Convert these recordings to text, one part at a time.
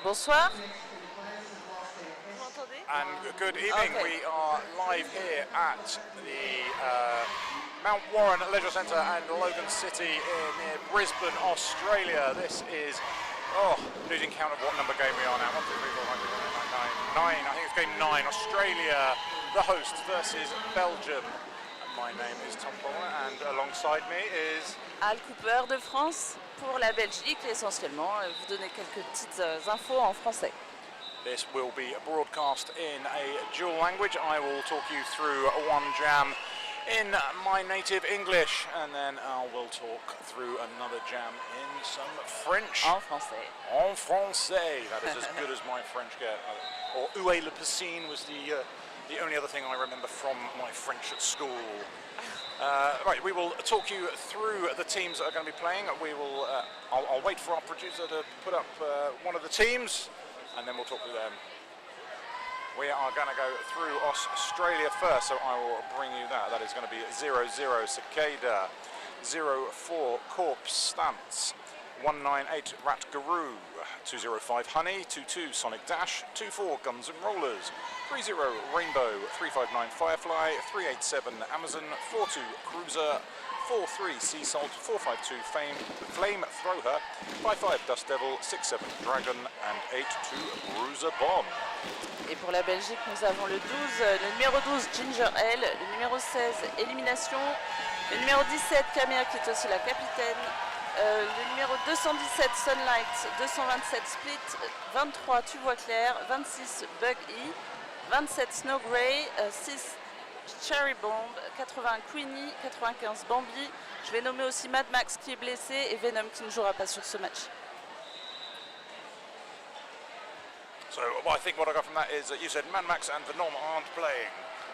Bonsoir. Vous m'entendez? And good evening. Okay. We are live here at the Mount Warren Leisure Centre and Logan City near Brisbane, Australia. This is, losing count of what number game we are now. 1, 2, 3, 4, 5, 6, 7, 8, 9, 9. I think it's game 9. Australia, the host, versus Belgium. And my name is Tom Bowler, and alongside me is Al Cooper de France pour la Belgique, essentiellement. Vous donner quelques petites infos en français. This will be broadcast in a dual language. I will talk you through one jam in my native English, and then I will talk through another jam in some French. En français. En français. That is as good as my French get. Or où est le piscine was the only other thing I remember from my French at school. Right, we will talk you through the teams that are going to be playing. We will. I'll wait for our producer to put up one of the teams, and then we'll talk through them. We are going to go through Australia first, so I will bring you that. That is going to be 00 Cicada, 04 Corpse Stance, 198 Rat Guru, 205 Honey, 22 Sonic Dash, 24 Guns N' Rollers, 30 Rainbow, 359 Firefly, 387 Amazon, 42 Cruiser, 43 Sea Salt, 452 Flame Thrower, 55 Dust Devil, 67 Dragon, and 82 Bruiser Bomb. Et pour la Belgique, nous avons le numéro 12 Ginger Ale, le numéro 16 Élimination, le numéro 17 Camilla qui est aussi la capitaine, le numéro 217 Sunlight, 227 Split, 23 Tu vois clair, 26 Bug E, 27 Snow Grey, 6 Cherry Bomb, 80 Queenie, 95 Bambi. Je vais nommer aussi Mad Max qui est blessé et Venom qui ne jouera pas sur ce match. So I think what I got from that is that you said Mad Max and Venom aren't playing.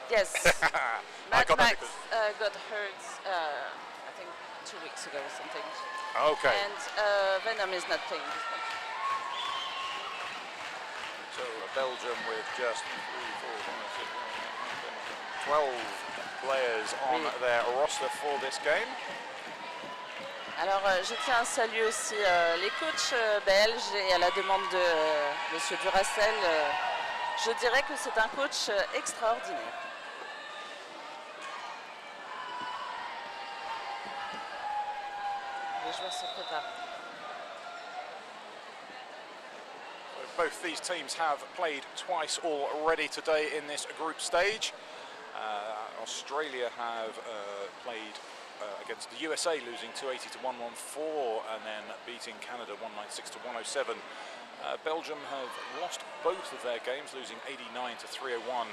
Yes. I Mad got Max that got hurt, I think 2 weeks ago or something. Okay. And Venom is not playing this match. So Belgium with just 12 players on their roster for this game. Alors je tiens à saluer aussi les coachs belges et à la demande de Monsieur Duracell, je dirais que c'est un coach extraordinaire. Les joueurs se préparent. Both these teams have played twice already today in this group stage. Australia have played against the USA, losing 280 to 114, and then beating Canada 196 to 107. Belgium have lost both of their games, losing 89 to 301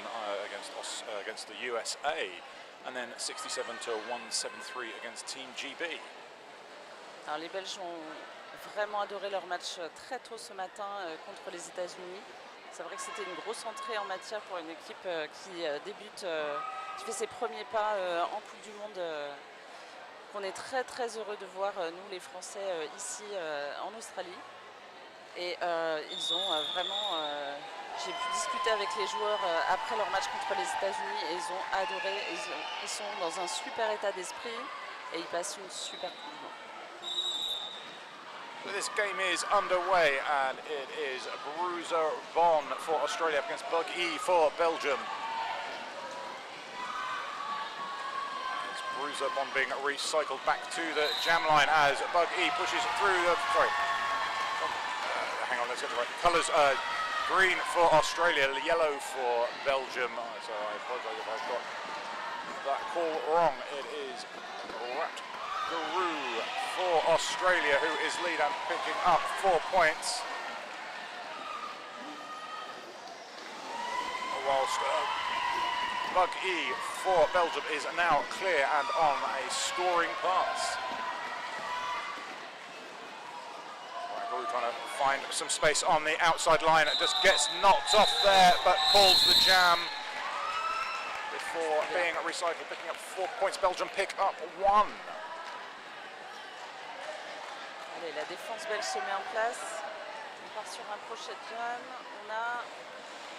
against the USA, and then 67 to 173 against Team GB. Alors les Belges ont vraiment adoré leur match très tôt ce matin contre les États-Unis. C'est vrai que c'était une grosse entrée en matière pour une équipe qui débute, qui fait ses premiers pas en Coupe du Monde. Qu'on est très très heureux de voir nous les Français ici en Australie. Et ils ont vraiment, j'ai pu discuter avec les joueurs après leur match contre les États-Unis et ils ont adoré, ils sont dans un super état d'esprit et ils passent une super Coupe du Monde. This game is underway and it is Bruiser Bomb for Australia against Bug E for Belgium. It's Bruiser Bomb being recycled back to the jam line as Bug E pushes through the... Sorry. Hang on, let's get the right colours. Green for Australia, yellow for Belgium. So I apologise if I've got that call wrong. It is Rat Guru for Australia, who is lead and picking up 4 points. Whilst Bug E for Belgium is now clear and on a scoring pass. Right, Guru trying to find some space on the outside line. It just gets knocked off there, but calls the jam before being recycled, picking up 4 points. Belgium pick up 1. Allez, la défense belge se met en place. On part sur un crochet de jam. On a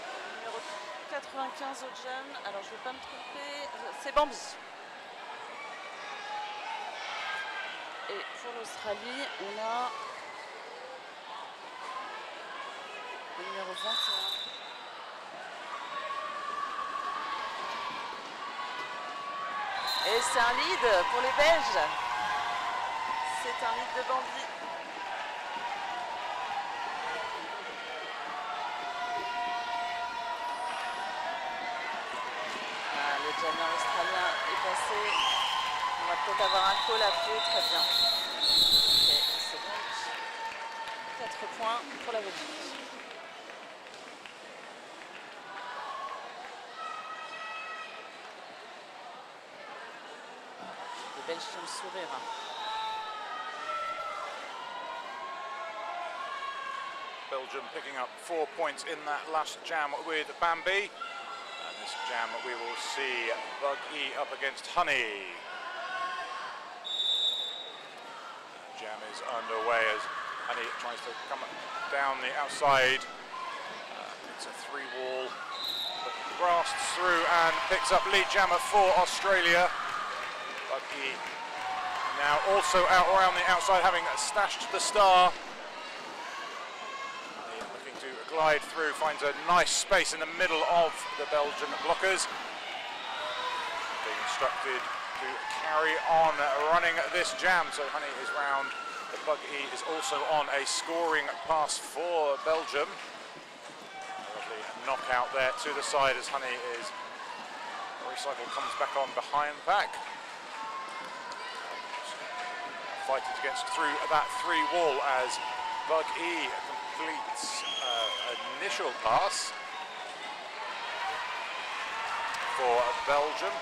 le numéro 95 au jam. Alors je ne vais pas me tromper. C'est Bambi. Et pour l'Australie, on a Le numéro 21. Et c'est un lead pour les Belges. C'est un lead de Bambi. Ah, le jammer australien est passé. On va peut-être avoir un call après. Très bien. Okay, c'est donc 4 points pour la Belgique. Les Belges qui ont le sourire. Belgium picking up 4 points in that last jam with Bambi. And this jam we will see Bug E up against Honey. Jam is underway as Honey tries to come down the outside. It's a 3-wall, but blasts through and picks up lead jammer for Australia. Bug E now also out around the outside, having stashed the star. Glide through, finds a nice space in the middle of the Belgian blockers. Being instructed to carry on running this jam, so Honey is round. The Bug E is also on a scoring pass for Belgium. A lovely knockout there to the side as Honey is recycle comes back on behind the pack. Fight it against through that 3-wall as Bug E completes initial pass for Belgium.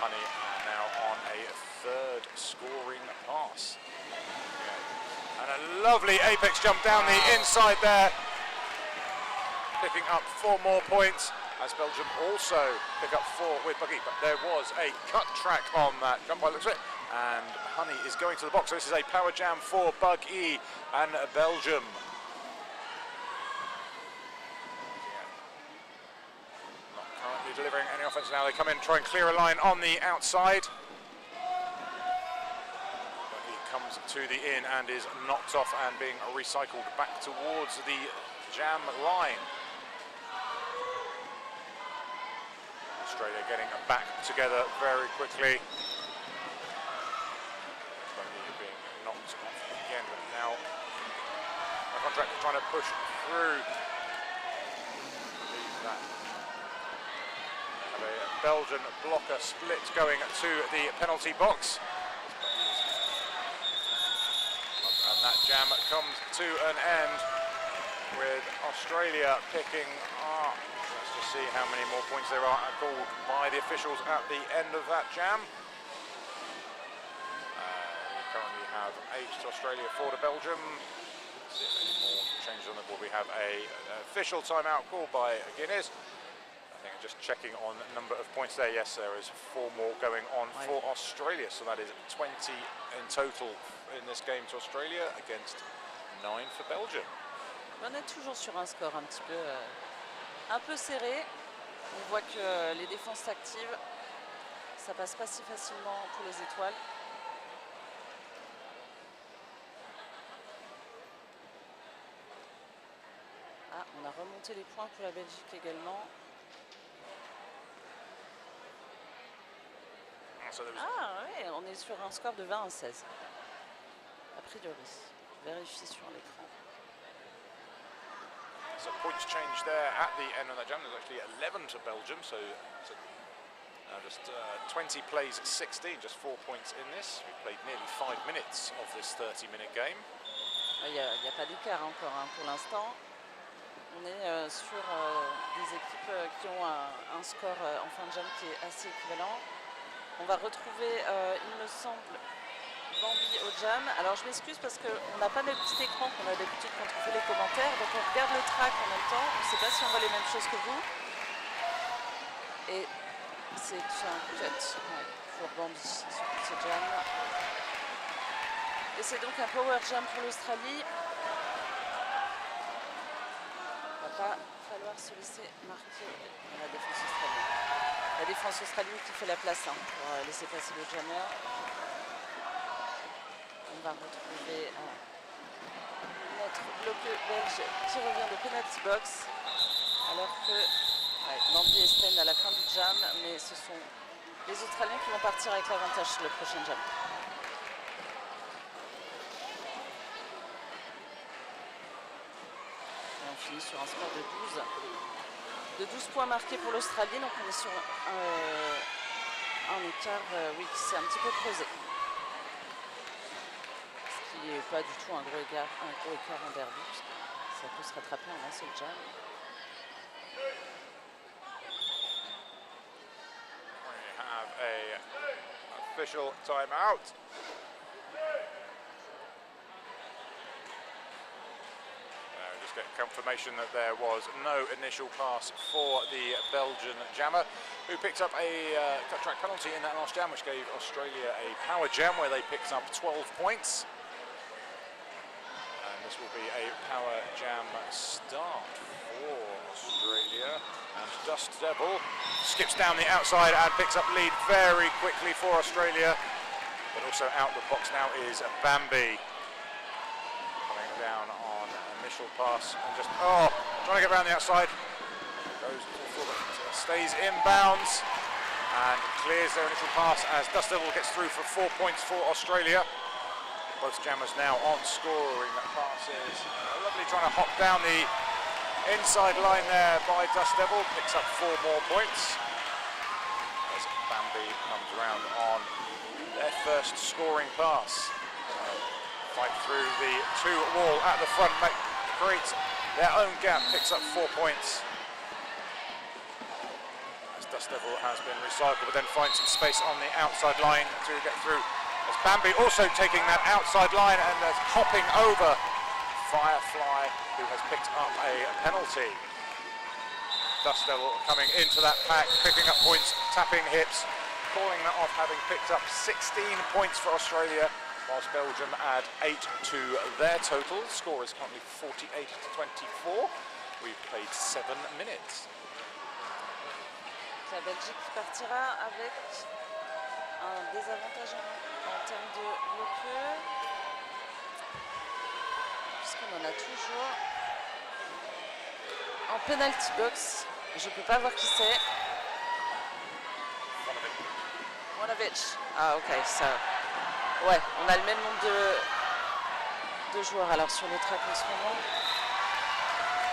Honey are now on a 3rd scoring pass. And a lovely apex jump down the inside there, picking up 4 more points as Belgium also pick up 4 with Bug E. But there was a cut track on that jump by the looks of it, and Honey is going to the box. So this is a power jam for Bug E and Belgium. Delivering any offense now. They come in, try and clear a line on the outside. But he comes to the in and is knocked off and being recycled back towards the jam line. Australia getting back together very quickly. Being knocked off again, but now a contractor trying to push through. That a Belgian blocker split going to the penalty box. And that jam comes to an end with Australia picking up. Let's just see how many more points there are called by the officials at the end of that jam. We currently have 8 to Australia, 4 to Belgium. Let's see if any more changes on the board. We have an official timeout called by Guinness. Just checking on number of points there. Yes, there is 4 more going on for Australia, so that is 20 in total in this game to Australia against 9 for Belgium. On est toujours sur un score un peu serré. On voit que les défenses s'activent. Ça passe pas si facilement pour les étoiles. Ah, on a remonté les points pour la Belgique également. Ah oui, on est sur un score de 20 à 16. A priori, vérifie sur l'écran. So points change there at the end of that jam. There's actually 11 to Belgium, so just 20 plays 16, just 4 points in this. We played nearly 5 minutes of this 30-minute game. Il n'y a pas d'écart encore pour l'instant. On est sur des équipes qui ont un score en fin de jam qui est assez équivalent. On va retrouver, il me semble, Bambi au jam. Alors je m'excuse parce qu'on n'a pas le petit écran qu'on a d'habitude quand on fait les commentaires. Donc on regarde le track en même temps. On ne sait pas si on voit les mêmes choses que vous. Et c'est un cut pour Bambi sur ce jam. Et c'est donc un power jam pour l'Australie. Il ne va pas falloir se laisser marquer dans la défense australienne. La défense australienne qui fait la place pour laisser passer le jammer. On va retrouver net autre bloc belge qui revient de penalty box. Alors que Mandy et Stein à la fin du jam, mais ce sont les Australiens qui vont partir avec l'avantage sur le prochain jam. Et on finit sur un score de 12 points marqués pour l'Australie, donc on est sur un écart oui, qui s'est un petit peu creusé. Ce qui n'est pas du tout un gros écart en derby, puisque ça peut se rattraper en un seul jam. We have a official timeout. Just get confirmation that there was no initial pass for the Belgian jammer, who picked up a cut track penalty in that last jam, which gave Australia a power jam where they picked up 12 points. And this will be a power jam start for Australia. And Dust Devil skips down the outside and picks up lead very quickly for Australia. But also out the box now is Bambi. Coming down on initial pass and just, trying to get around the outside. Stays inbounds and clears their initial pass as Dust Devil gets through for 4 points for Australia. Both jammers now on scoring passes. Lovely trying to hop down the inside line there by Dust Devil. Picks up 4 more points as Bambi comes around on their first scoring pass. Fight through the 2-wall at the front, creates their own gap, picks up 4 points. As Dust Devil has been recycled, but then finds some space on the outside line to get through. As Bambi also taking that outside line and hopping over Firefly, who has picked up a penalty. Dust Devil coming into that pack, picking up points, tapping hips, calling that off, having picked up 16 points for Australia, whilst Belgium add 8 to their total. The score is currently 48-24. We've played 7 minutes. La Belgique partira avec un désavantage en termes de bloqueux, puisqu'on en a toujours en penalty box. Je ne peux pas voir qui c'est. Monovic. Ah ok, ça. Ouais, on a le même nombre de joueurs alors sur le track en ce moment.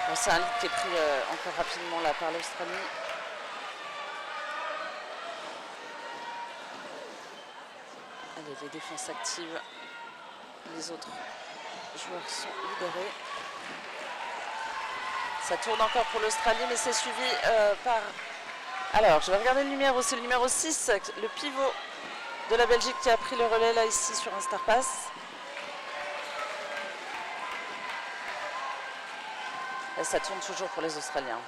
Bon, c'est un lead qui est pris encore rapidement là par l'Australie. Allez, les défenses actives. Les autres joueurs sont libérés. Ça tourne encore pour l'Australie, mais c'est suivi par... Alors, je vais regarder le numéro, c'est le numéro 6, le pivot de la Belgique qui a pris le relais là ici sur un star pass. Et ça tourne toujours pour les Australiens.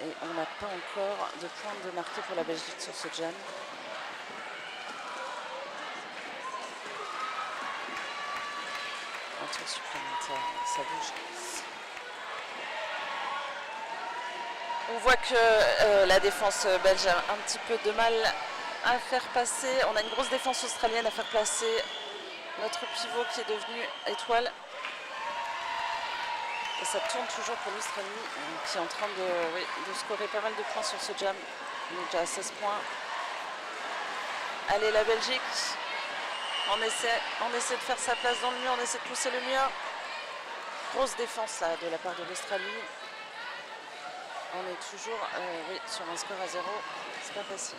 Et on n'a pas encore de points de marqué pour la Belgique sur ce jam. Un tour supplémentaire, ça bouge. On voit que la défense belge a un petit peu de mal à faire passer. On a une grosse défense australienne à faire passer notre pivot qui est devenu étoile. Et ça tourne toujours pour l'Australie qui est en train de scorer pas mal de points sur ce jam. On est déjà à 16 points. Allez, la Belgique. On essaie de faire sa place dans le mur, on essaie de pousser le mur. Grosse défense là de la part de l'Australie. On est toujours sur un score à 0. C'est pas facile.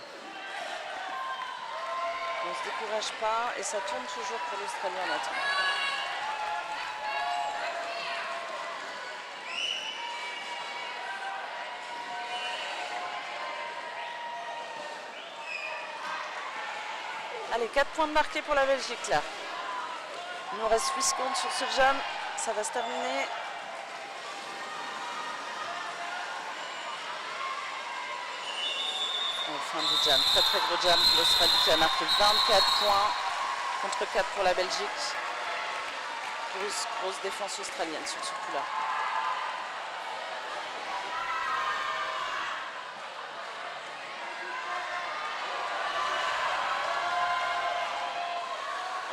On ne se décourage pas et ça tourne toujours pour l'Australie en attendant. Allez, 4 points de marqués pour la Belgique là. Il nous reste 8 secondes sur ce jam. Ça va se terminer. Fin du jam, très très gros jam pour l'Australie qui a marqué 24 points contre 4 pour la Belgique. Grosse défense australienne sur ce coup-là.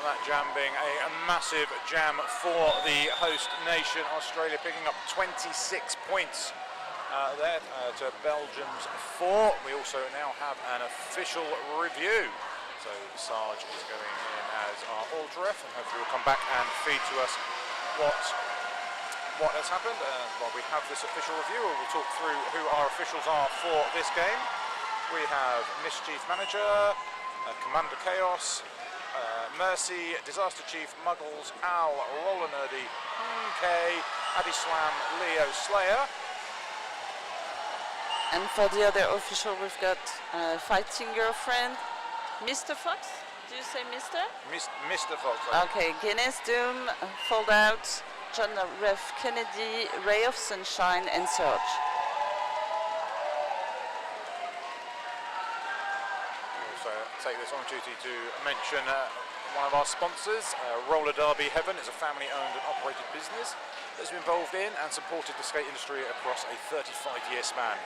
that jam being a massive jam for the host nation, Australia, picking up 26 points there to Belgium's 4. We also now have an official review. So Sarge is going in as our ultra ref, and hopefully will come back and feed to us what has happened. While we have this official review, we'll talk through who our officials are for this game. We have Mischief Manager, Commander Chaos, Mercy, Disaster Chief, Muggles, Al, Roller Nerdy, MK, Addy Slam, Leo, Slayer. And for the other official, we've got Fighting Girlfriend, Mr. Fox. Do you say Mr.? Mr. Fox. Okay, Guinness Doom, Foldout, John Ref Kennedy, Ray of Sunshine, and Surge. Also take this opportunity to mention one of our sponsors. Roller Derby Heaven is a family-owned and operated business that's been involved in and supported the skate industry across a 35-year span.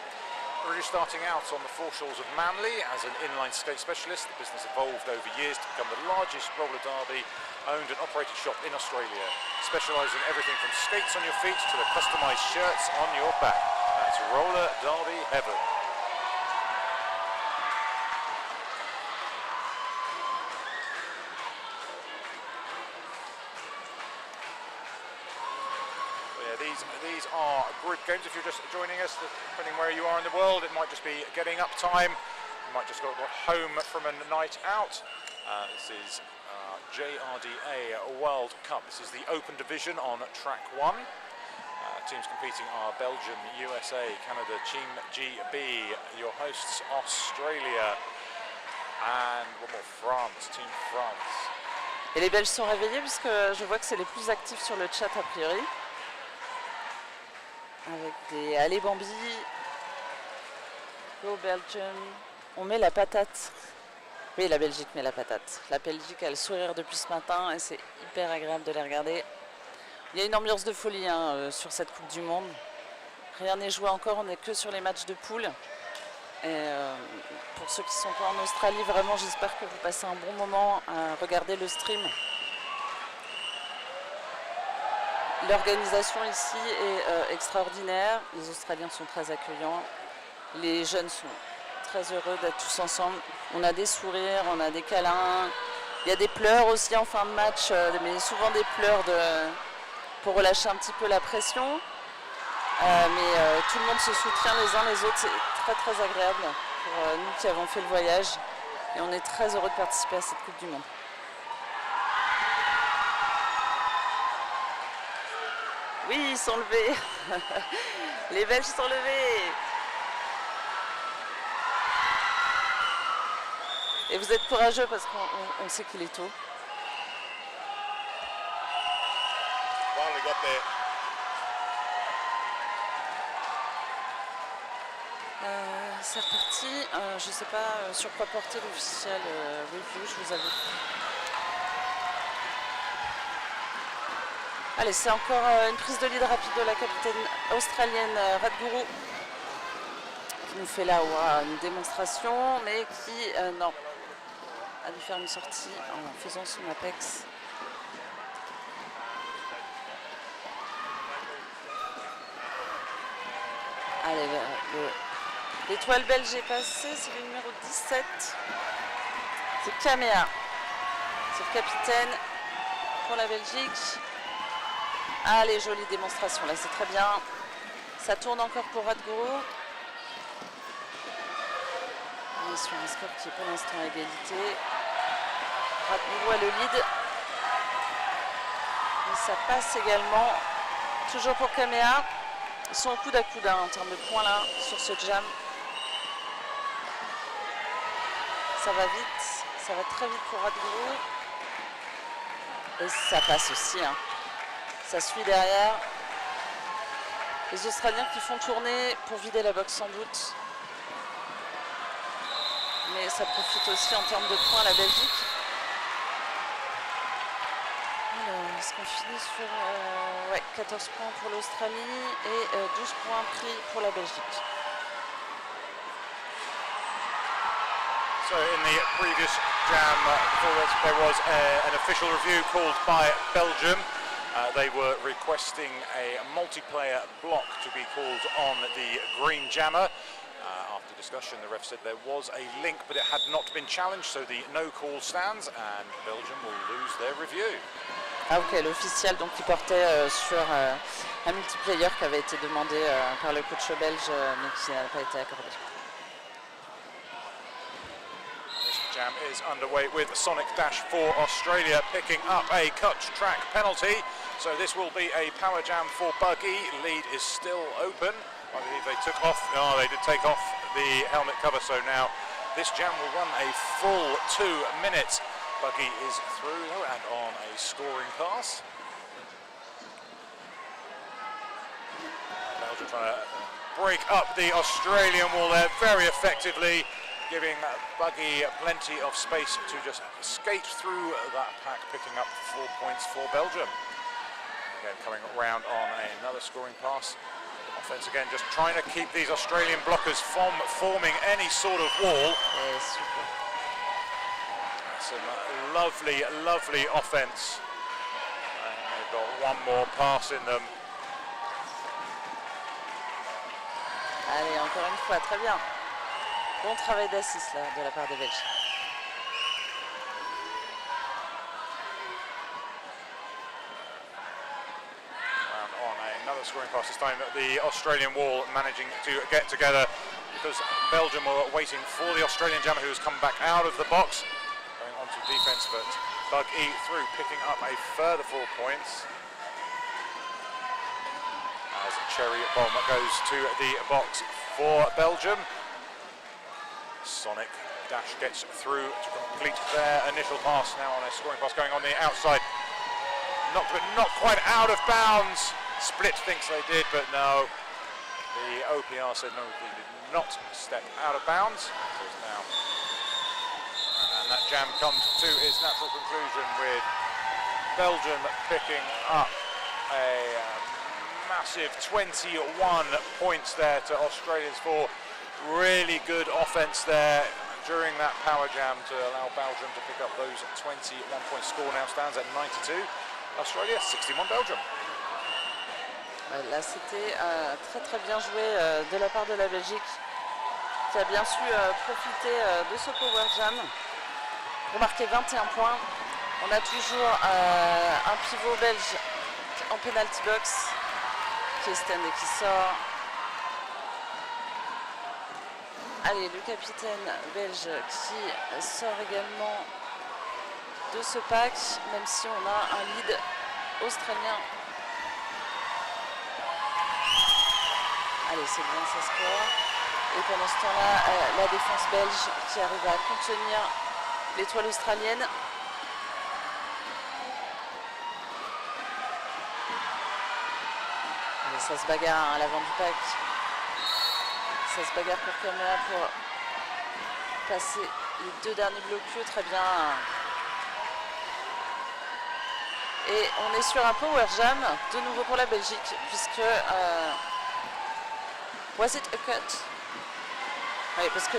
Originally starting out on the foreshores of Manly as an inline skate specialist, the business evolved over years to become the largest roller derby owned and operated shop in Australia, specialising in everything from skates on your feet to the customised shirts on your back. That's Roller Derby Heaven. These are group games. If you're just joining us, depending where you are in the world, it might just be getting up time. You might just got home from a night out. This is JRDA World Cup. This is the open division on track 1. Teams competing are Belgium, USA, Canada, Team GB, your hosts Australia, and one more, France, Team France. Et les Belges sont réveillés puisque je vois que c'est les plus actifs sur le chat a priori. Avec des allez Bambi, Go Belgium, on met la patate. Oui, la Belgique met la patate. La Belgique a le sourire depuis ce matin et c'est hyper agréable de les regarder. Il y a une ambiance de folie sur cette Coupe du Monde. Rien n'est joué encore, on n'est que sur les matchs de poule. Et pour ceux qui ne sont pas en Australie, vraiment j'espère que vous passez un bon moment à regarder le stream. L'organisation ici est extraordinaire, les Australiens sont très accueillants, les jeunes sont très heureux d'être tous ensemble. On a des sourires, on a des câlins, il y a des pleurs aussi en fin de match, mais souvent des pleurs pour relâcher un petit peu la pression. Mais tout le monde se soutient les uns les autres, c'est très très agréable pour nous qui avons fait le voyage et on est très heureux de participer à cette Coupe du Monde. Oui, ils sont levés. Les Belges sont levés. Et vous êtes courageux parce qu'on sait qu'il est tôt. C'est reparti. Je ne sais pas sur quoi porter l'officiel review, je vous avoue. Allez, c'est encore une prise de lead rapide de la capitaine australienne Radguru qui nous fait là une démonstration, mais qui, non, a dû faire une sortie en faisant son apex. Allez, l'étoile belge est passée, c'est le numéro 17. C'est Kamea. C'est le capitaine pour la Belgique. Allez, jolie démonstration, là c'est très bien. Ça tourne encore pour Radguru. On est sur un score qui est pour l'instant à égalité. Radguru a le lead. Et ça passe également. Toujours pour Kamea. Ils sont au coude à coude en termes de points là, sur ce jam. Ça va vite, ça va très vite pour Radguru. Et ça passe aussi. Ça suit derrière. Les Australiens qui font tourner pour vider la boxe sans doute. Mais ça profite aussi en termes de points à la Belgique. Alors, est-ce qu'on finit sur 14 points pour l'Australie et 12 points pris pour la Belgique. So So in the previous jam, before this, there was an official review called by Belgium. They were requesting a multiplayer block to be called on the green jammer. After discussion, the ref said there was a link, but it had not been challenged, so the no call stands, and Belgium will lose their review. Ah ok, l'officiel donc qui portait sur un multiplayer qui avait été demandé par le coach belge, mais qui n'a pas été accordé. This jam is underway with Sonic Dash for Australia picking up a cut track penalty. So this will be a power jam for Buggy. Lead is still open. I believe they took off. Oh, they did take off the helmet cover. So now this jam will run a full 2 minutes. Buggy is through and on a scoring pass. Belgium trying to break up the Australian wall there very effectively, giving Buggy plenty of space to just skate through that pack, picking up 4 points for Belgium. Again, coming around on another scoring pass. Offense again, just trying to keep these Australian blockers from forming any sort of wall. Some lovely, lovely offense. And they've got one more pass in them. Allez, encore une fois, très bien. Bon travail d'assist là de la part des Belges. Another scoring pass, this time the Australian wall managing to get together because Belgium were waiting for the Australian jammer who has come back out of the box, going on to defence, but Buggy through, picking up a further 4 points. As Cherry Bomb goes to the box for Belgium. Sonic Dash gets through to complete their initial pass, now on a scoring pass going on the outside. Not quite out of bounds. Split thinks they did, but no. The OPR said no, they did not step out of bounds. So it's now. And that jam comes to its natural conclusion with Belgium picking up a massive 21 points there to Australia's 4. Really good offense there during that power jam to allow Belgium to pick up those 21-point score. Now stands at 92. Australia, 61 Belgium. Là c'était très bien joué de la part de la Belgique qui a bien su profiter de ce power jam pour marquer 21 points. On a toujours un pivot belge en penalty box qui est stand et qui sort. Allez, le capitaine belge qui sort également de ce pack, même si on a un lead australien. Allez, c'est bien, ça score. Et pendant ce temps-là, la défense belge qui arrive à contenir l'étoile australienne. Allez, ça se bagarre à l'avant du pack. Ça se bagarre pour Caméra pour passer les 2 derniers blocs. Très bien. Et on est sur un power jam, de nouveau pour la Belgique, puisque... was it a cut? Oui, parce que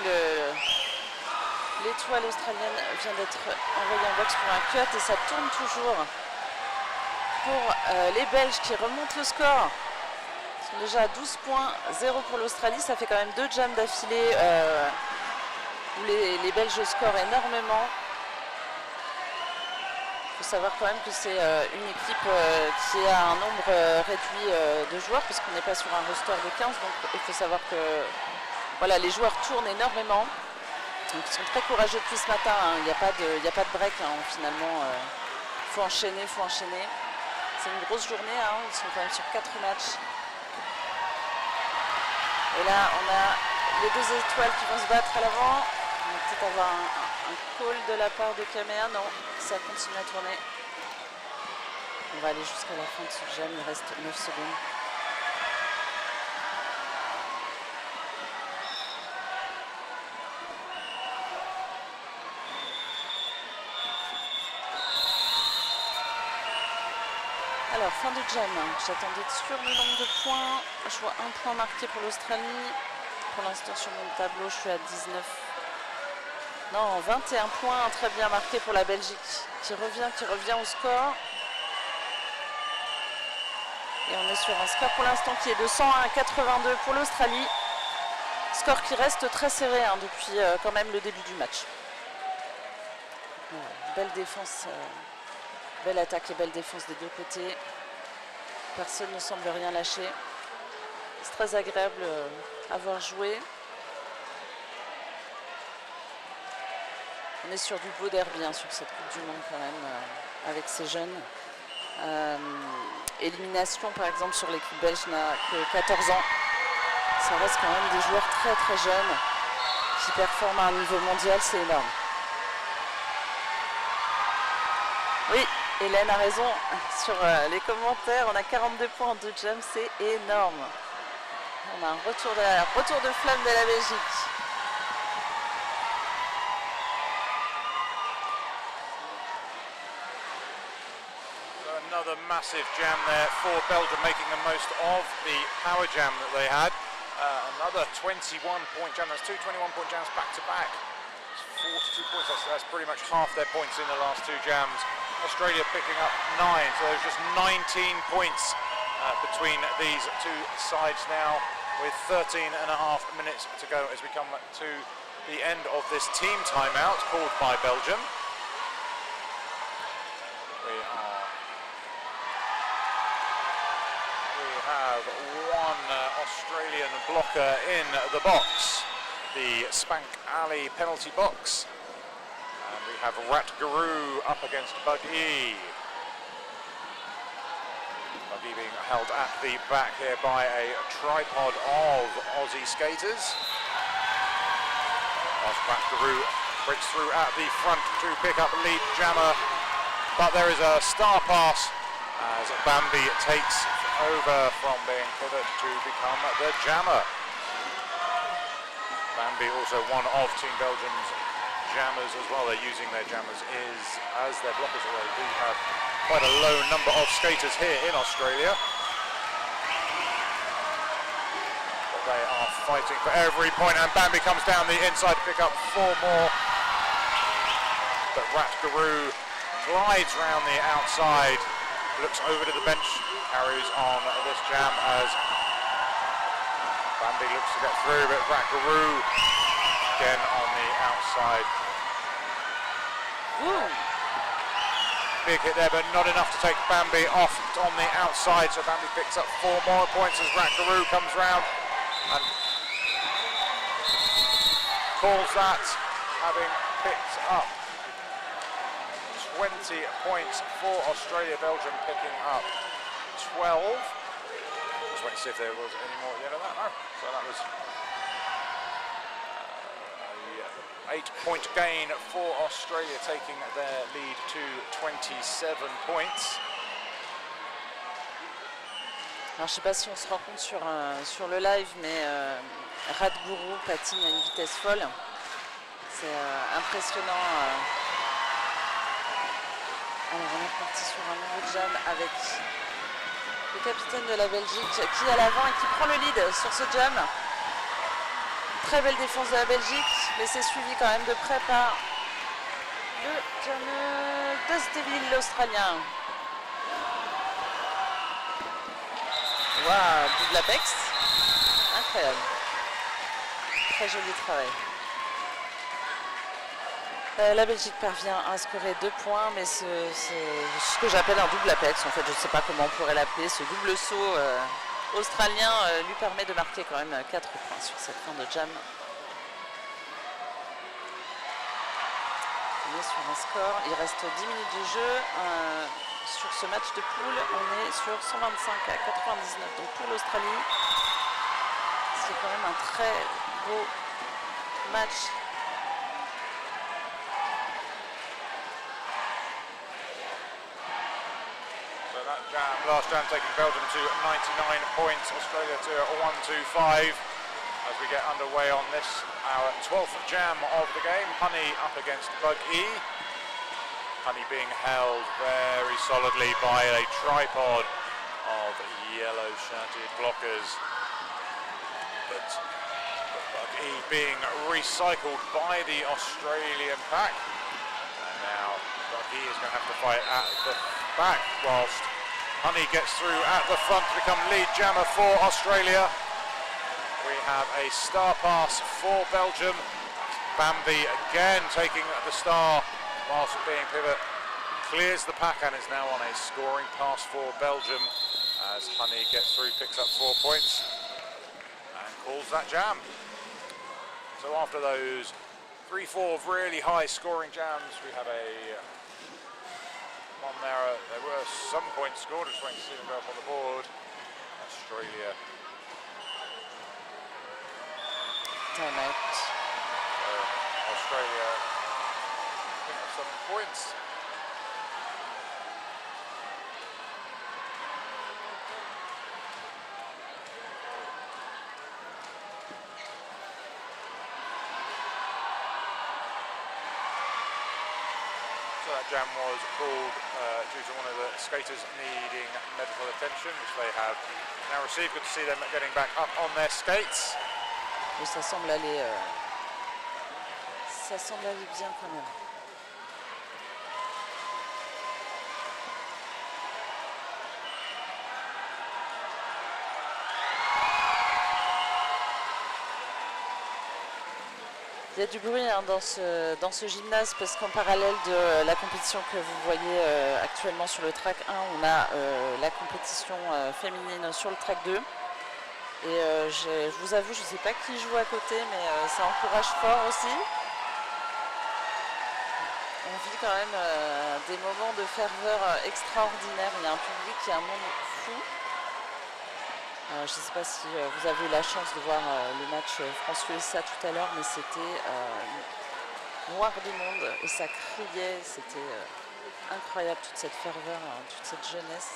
l'étoile australienne vient d'être envoyée en box pour un cut et ça tourne toujours pour les Belges qui remontent le score. Ils sont déjà à 12 points, 0 pour l'Australie. Ça fait quand même 2 jams d'affilée où les Belges scorent énormément. Il faut savoir quand même que c'est une équipe qui a un nombre réduit de joueurs parce qu'on n'est pas sur un roster de 15, donc il faut savoir que voilà, les joueurs tournent énormément, donc ils sont très courageux depuis ce matin, hein. Il n'y a pas de break, hein, finalement, faut enchaîner, c'est une grosse journée, hein. Ils sont quand même sur 4 matchs, et là on a les 2 étoiles qui vont se battre à l'avant. On va peut-être avoir un call de la part de Caméra. Non, ça continue à tourner. On va aller jusqu'à la fin de ce jam, il reste 9 secondes. Alors, fin de jam, j'attendais sur le nombre de points. Je vois un point marqué pour l'Australie. Pour l'instant, sur mon tableau, je suis à 19 Non, 21 points, très bien marqué pour la Belgique, qui revient au score. Et on est sur un score pour l'instant qui est de 101 à 82 pour l'Australie. Score qui reste très serré depuis quand même le début du match. Belle défense, belle attaque et belle défense des deux côtés. Personne ne semble rien lâcher. C'est très agréable à voir jouer. On est sur du beau derby sur cette Coupe du Monde quand même, avec ces jeunes. Élimination par exemple sur l'équipe belge n'a que 14 ans. Ça reste quand même des joueurs très très jeunes qui performent à un niveau mondial, c'est énorme. Oui, Hélène a raison sur les commentaires, on a 42 points en 2 jumps, c'est énorme. On a un retour de flamme de la Belgique. Another massive jam there for Belgium, making the most of the power jam that they had. Another 21-point jam. That's two 21-point jams back to back. It's 42 points. That's pretty much half their points in the last two jams. Australia picking up 9, so there's just 19 points between these two sides now, with 13 and a half minutes to go as we come to the end of this team timeout called by Belgium. We have one Australian blocker in the box, the Spank Alley penalty box. And we have Rat Guru up against Buggy. Buggy being held at the back here by a tripod of Aussie skaters. Whilst Rat Guru breaks through at the front to pick up lead jammer. But there is a star pass as Bambi takes over from being pivot to become the jammer. Bambi also one of Team Belgium's jammers as well. They're using their jammers as their blockers, although they do have quite a low number of skaters here in Australia. But they are fighting for every point, and Bambi comes down the inside to pick up 4 more. But Rat Guru glides round the outside, looks over to the bench, carries on this jam as Bambi looks to get through, but Rat Guru again on the outside. Ooh. Big hit there, but not enough to take Bambi off on the outside, so Bambi picks up 4 more points as Rat Guru comes round and calls that, having picked up 20 points for Australia. Belgium picking up 12. Just wait to see if there was any more at the end of that. No. So that was a 8-point gain for Australia, taking their lead to 27 points. Alors je sais pas si on se rend compte sur le live, mais Radguru patine à une vitesse folle. C'est impressionnant. Alors on est parti sur un nouveau jam avec le capitaine de la Belgique qui est à l'avant et qui prend le lead sur ce jam. Très belle défense de la Belgique, mais c'est suivi quand même de près par le jammer d'Osteville, l'Australien. Waouh, double apex, incroyable. Très joli travail. La Belgique parvient à scorer 2 points, mais c'est ce que j'appelle un double apex. En fait, je ne sais pas comment on pourrait l'appeler. Ce double saut australien lui permet de marquer quand même 4 points sur cette fin de jam. On est sur un score, il reste 10 minutes de jeu. Sur ce match de poule, on est sur 125 à 99 donc pour l'Australie. C'est quand même un très beau match. Last jam taking Belgium to 99 points, Australia to 125 as we get underway on this, our 12th jam of the game. Honey up against Bug E. Honey being held very solidly by a tripod of yellow shirted blockers. But Buggy being recycled by the Australian pack. And now Buggy is going to have to fight at the back whilst Honey gets through at the front to become lead jammer for Australia. We have a star pass for Belgium. Bambi again taking the star whilst being pivot. Clears the pack and is now on a scoring pass for Belgium as Honey gets through, picks up 4 points and calls that jam. So after those 3-4 really high scoring jams, we have a one there. There were some points scored. Just waiting to see them go up on the board. Australia. Timeout. Australia picking up some points. So that jam was called due to one of the skaters needing medical attention, which they have now received. Good to see them getting back up on their skates. Et ça semble aller bien quand même. Il y a du bruit hein, dans ce gymnase parce qu'en parallèle de la compétition que vous voyez actuellement sur le track 1, on a la compétition féminine sur le track 2. Et je vous avoue, je ne sais pas qui joue à côté, mais ça encourage fort aussi. On vit quand même des moments de ferveur extraordinaires. Il y a un public, il y a un monde fou. Je ne sais pas si vous avez eu la chance de voir le match France-USA tout à l'heure, mais c'était noir de monde et ça criait. C'était incroyable, toute cette ferveur, toute cette jeunesse.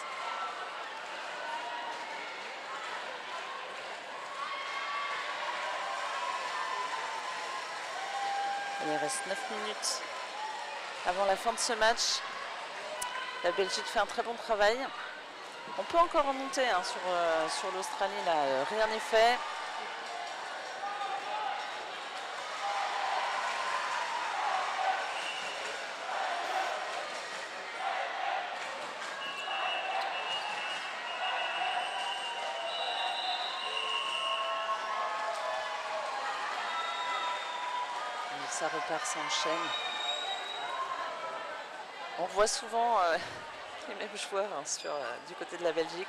Il reste 9 minutes avant la fin de ce match. La Belgique fait un très bon travail. On peut encore remonter hein, sur l'Australie, là, rien n'est fait. Et ça repart, ça enchaîne. On voit souvent les mêmes joueurs hein, du côté de la Belgique.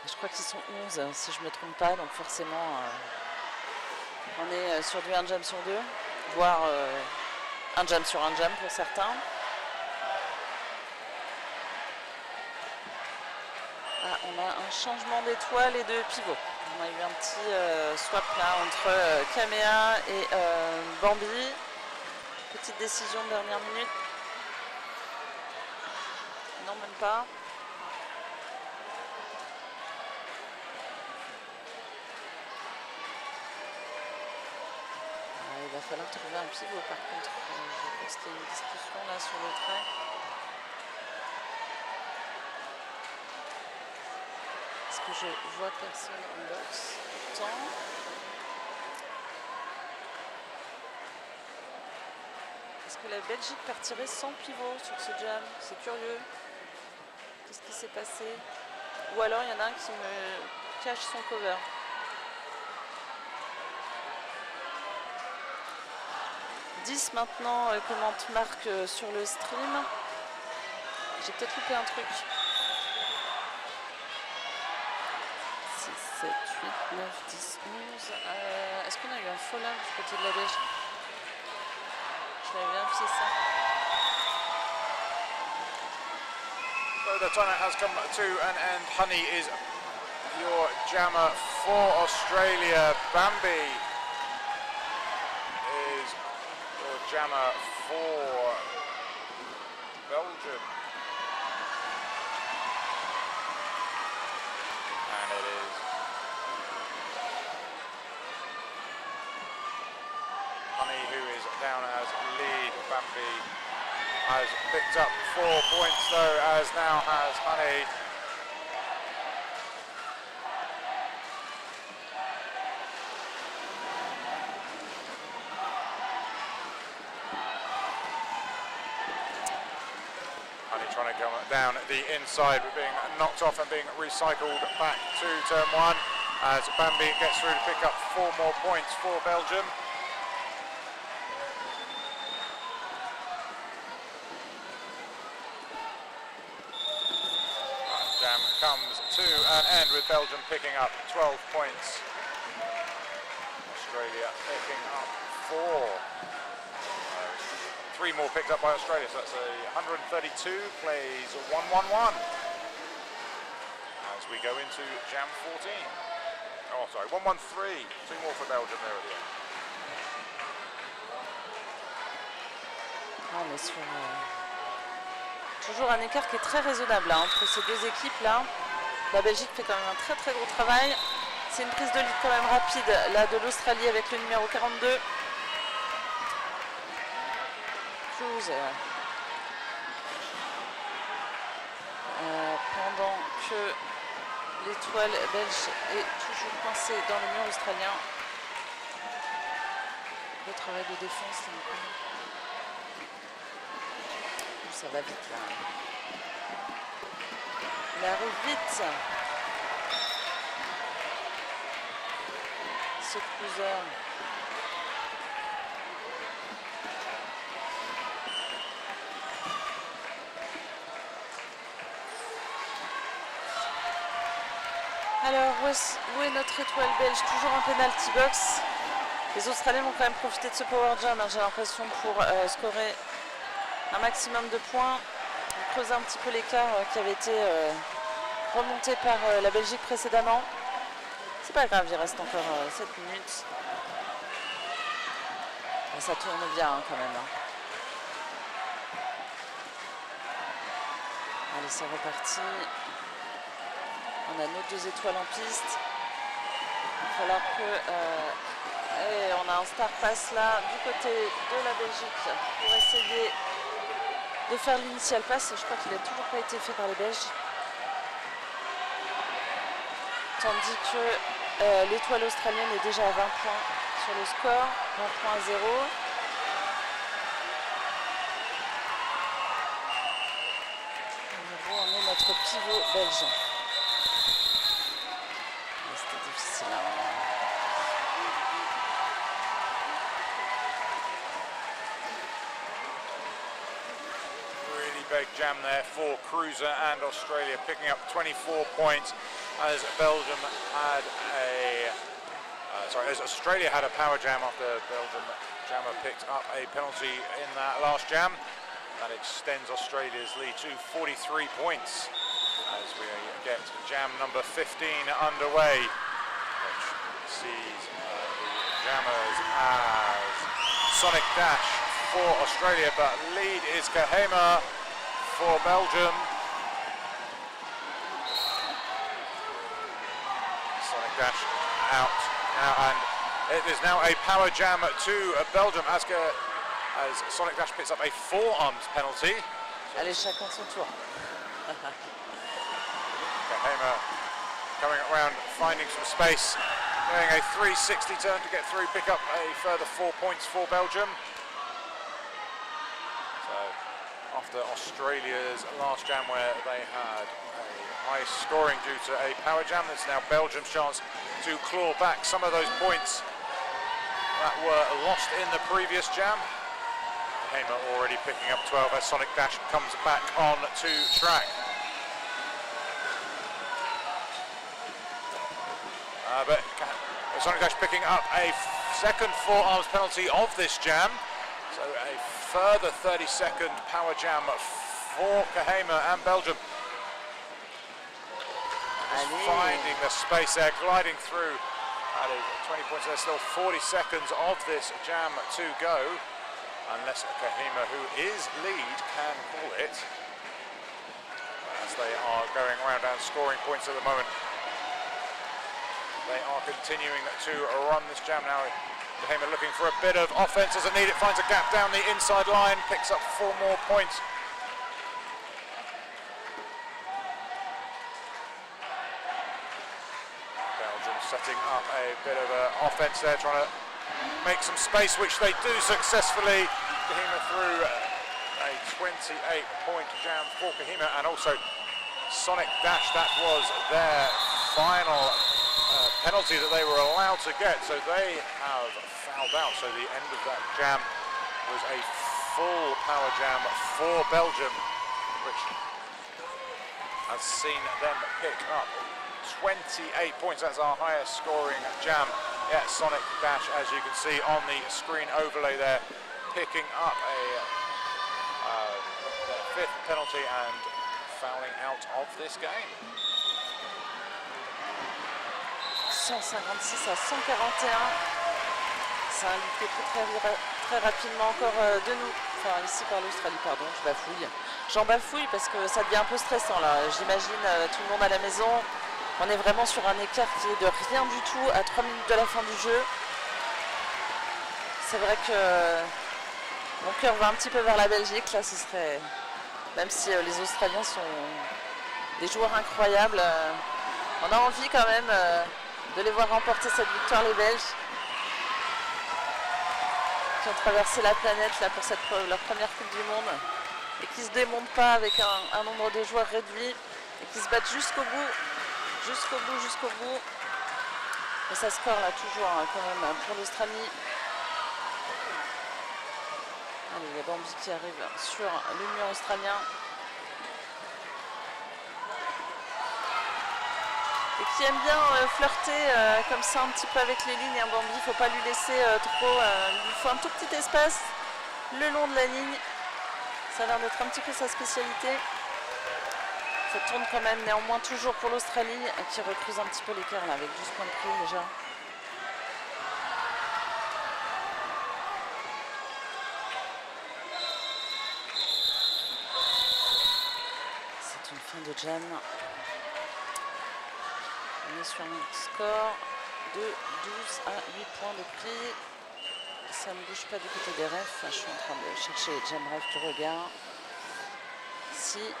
Je crois qu'ils sont 11 si je ne me trompe pas, donc forcément on est sur du 1 jam sur 2, voire 1 jam sur 1 jam pour certains. Ah, on a un changement d'étoile et de pivot. On a eu un petit swap là entre Kamea et Bambi. Petite décision de dernière minute. Non, même pas. Il va falloir trouver un pivot par contre. Je pense qu'il y a une discussion là sur le track. Est-ce que je vois personne en box? Tant. Est-ce que la Belgique partirait sans pivot sur ce jam? C'est curieux. Qu'est-ce qui s'est passé? Ou alors il y en a un qui me cache son cover. « 10 maintenant, commente Marc sur le stream. J'ai peut-être loupé un truc. 6, 7, 8, 9, 10, 11. Est-ce qu'on a eu un foul du côté de la Belgique? Je vais vérifier ça. So the timeout has come to an end. Honey is your jammer for Australia. Bambi is your jammer for Belgium. And it is Honey who is down as lead. Bambi has picked up 4 points though, as now has Honey. trying to come down the inside, but being knocked off and being recycled back to turn one as Bambi gets through to pick up 4 more points for Belgium. Jam comes to an end with Belgium picking up 12 points. Australia picking up 4. 3 more picked up by Australia, so that's a 132, plays 1-1-1 as we go into Jam 14. Oh, sorry, 1-1-3. 2 more for Belgium there at the end. On est sur toujours un écart qui est très raisonnable hein, entre ces deux équipes là. La Belgique fait quand même un très très gros travail. C'est une prise de lead quand même rapide là de l'Australie avec le numéro 42. Pendant que l'étoile belge est toujours coincée dans le mur australien. Le travail de défense là. Ça va vite là. Il arrive vite. Ce cruiser. Alors, où est notre étoile belge? Toujours en penalty box. Les Australiens vont quand même profiter de ce power jam, hein, j'ai l'impression, pour scorer un maximum de points. Creuser un petit peu l'écart qui avait été remonté par la Belgique précédemment. C'est pas grave, il reste encore 7 minutes. Et ça tourne bien hein, quand même. Hein. Allez, c'est reparti. On a nos 2 étoiles en piste. Il va falloir que... et on a un star pass là du côté de la Belgique pour essayer de faire l'initial pass. Je crois qu'il n'a toujours pas été fait par les Belges. Tandis que l'étoile australienne est déjà à 20 points sur le score. 20 points à 0. On est notre pivot belge. Really big jam there for Cruiser and Australia, picking up 24 points as Belgium had as Australia had a power jam after Belgium jammer picked up a penalty in that last jam. That extends Australia's lead to 43 points as we get jam number 15 underway, which sees the jammers as Sonic Dash for Australia, but lead is Kahema for Belgium. Sonic Dash out now, and it is now a power jam to Belgium as Sonic Dash picks up a forearms penalty. Allez, chacun son tour. Kahema coming around, finding some space, doing a 360 turn to get through, pick up a further 4 points for Belgium. So after Australia's last jam where they had a high scoring due to a power jam, it's now Belgium's chance to claw back some of those points that were lost in the previous jam. Kahema already picking up 12 as Sonic Dash comes back on to track. But Sonic Dash picking up a second forearms penalty of this jam. So a further 30-second power jam for Kahema and Belgium. Finding the space there, gliding through. That is 20 points. There's still 40 seconds of this jam to go. Unless Kahema, who is lead, can call it. As they are going around and scoring points at the moment. They are continuing to run this jam now. Kahema looking for a bit of offense as it needed. Finds a gap down the inside line, picks up 4 more points. Belgium setting up a bit of an offense there, trying to make some space, which they do successfully. Kahema through a 28-point jam for Kohima, and also Sonic Dash, that was their final penalty that they were allowed to get, so they have fouled out. So the end of that jam was a full power jam for Belgium, which has seen them pick up 28 points. That's our highest scoring jam. Yeah, Sonic Dash, as you can see on the screen overlay there, picking up their fifth penalty and fouling out of this game. 156 à 141. Ça a lutté très rapidement encore de nous. Enfin, ici par l'Australie, pardon, je bafouille. J'en bafouille parce que ça devient un peu stressant là. J'imagine tout le monde à la maison. On est vraiment sur un écart qui est de rien du tout à 3 minutes de la fin du jeu. C'est vrai que mon cœur va un petit peu vers la Belgique. Là, ce serait... Même si les Australiens sont des joueurs incroyables, on a envie quand même de les voir remporter cette victoire, les Belges, qui ont traversé la planète là, pour leur première Coupe du Monde et qui ne se démontent pas avec un nombre de joueurs réduit et qui se battent jusqu'au bout. Jusqu'au bout. Et ça score là toujours quand même pour l'Australie. Allez, il y a Bambi qui arrive sur le mur australien. Et qui aime bien flirter comme ça un petit peu avec les lignes. Bambi, il ne faut pas lui laisser trop. Il lui faut un tout petit espace le long de la ligne. Ça a l'air d'être un petit peu sa spécialité. Ça tourne quand même néanmoins toujours pour l'Australie qui recruse un petit peu l'écart là avec 12 points de prix déjà. C'est une fin de jam. On est sur un score de 12 à 8 points de prix. Ça ne bouge pas du côté des refs. Je suis en train de chercher les jam refs du regard. Ici.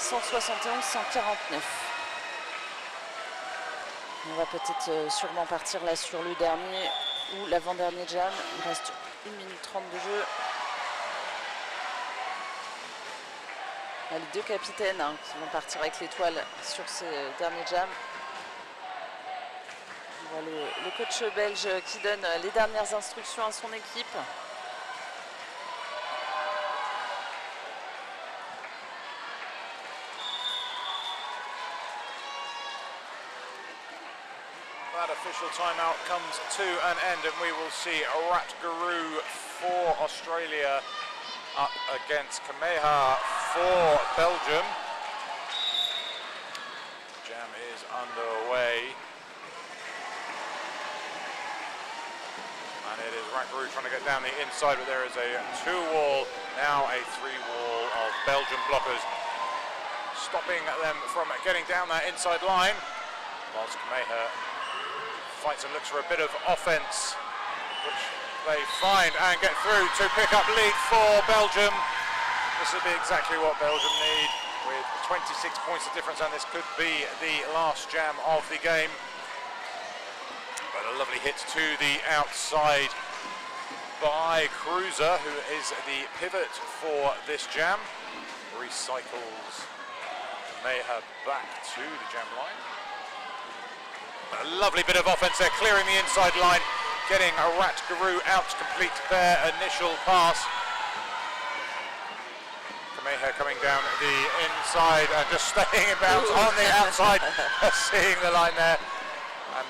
171, 149. On va peut-être sûrement partir là sur le dernier ou l'avant-dernier jam. Il reste 1 minute 30 de jeu. Il y a les deux capitaines qui vont partir avec l'étoile sur ce dernier jam. On voit le coach belge qui donne les dernières instructions à son équipe. That official timeout comes to an end, and we will see Ratgaroo for Australia up against Kameha for Belgium. Jam is underway. And it is Ratgaroo trying to get down the inside, but there is a 2-wall, now a 3-wall of Belgian blockers, stopping them from getting down that inside line, whilst Kameha fights and looks for a bit of offence, which they find and get through to pick up lead for Belgium. This will be exactly what Belgium need, with 26 points of difference, and this could be the last jam of the game. But a lovely hit to the outside by Cruiser, who is the pivot for this jam. Recycles Mayha back to the jam line. A lovely bit of offence there, clearing the inside line, getting a Ratgaroo out to complete their initial pass. Kameha coming down the inside and just staying in bounds on the outside, seeing the line there. And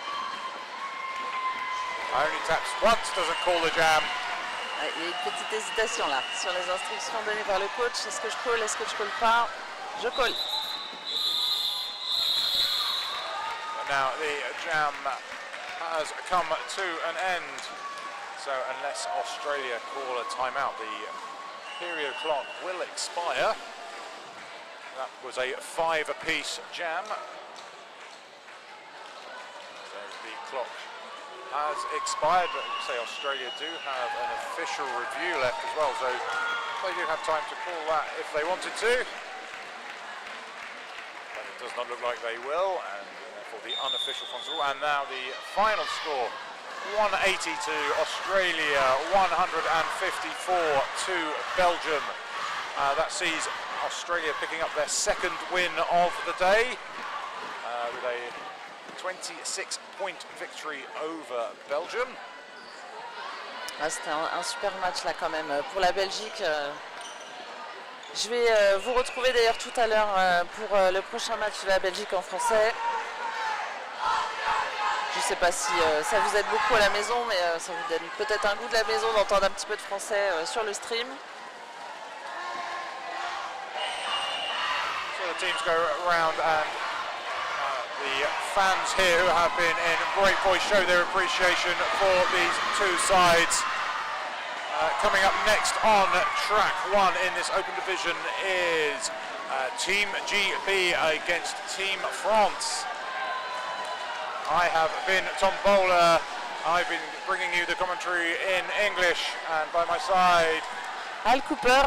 only taps once, doesn't call the jam. Il y a une petite hésitation là sur les instructions données par le coach. Est-ce que je colle, est-ce que je colle pas? Je colle. Now the jam has come to an end, so unless Australia call a timeout, the period clock will expire. That was a 5-apiece jam, so the clock has expired, but say Australia do have an official review left as well, so they do have time to call that if they wanted to, but it does not look like they will, and for the unofficial final. And now the final score, 180 to Australia, 154 to Belgium. That sees Australia picking up their second win of the day with a 26-point victory over Belgium. C'était un super match là quand même pour la Belgique. Je vais vous retrouver d'ailleurs tout à l'heure pour le prochain match de la Belgique en français. Je ne sais pas si ça vous aide beaucoup à la maison, mais ça vous donne peut-être un goût de la maison d'entendre un petit peu de français sur le stream. So the teams go around and the fans here who have been in great voice show their appreciation for these two sides. Coming up next on track one in this open division is Team GB against Team France. I have been Tom Bowler. I've been bringing you the commentary in English, and by my side Al Cooper,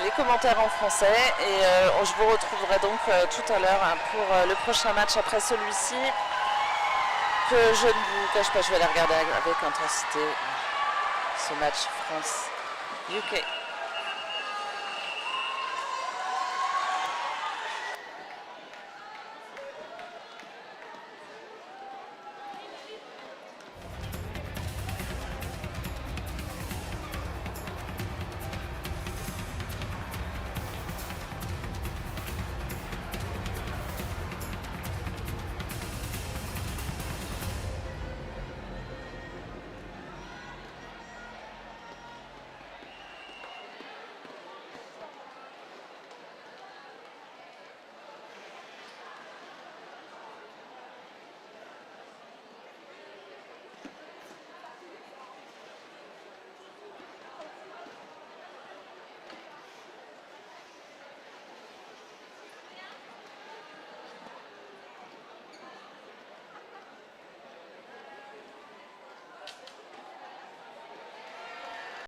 les commentaires en français, et je vous retrouverai donc tout à l'heure pour le prochain match après celui-ci, que je ne vous cache pas, je vais aller regarder avec intensité ce match France-UK.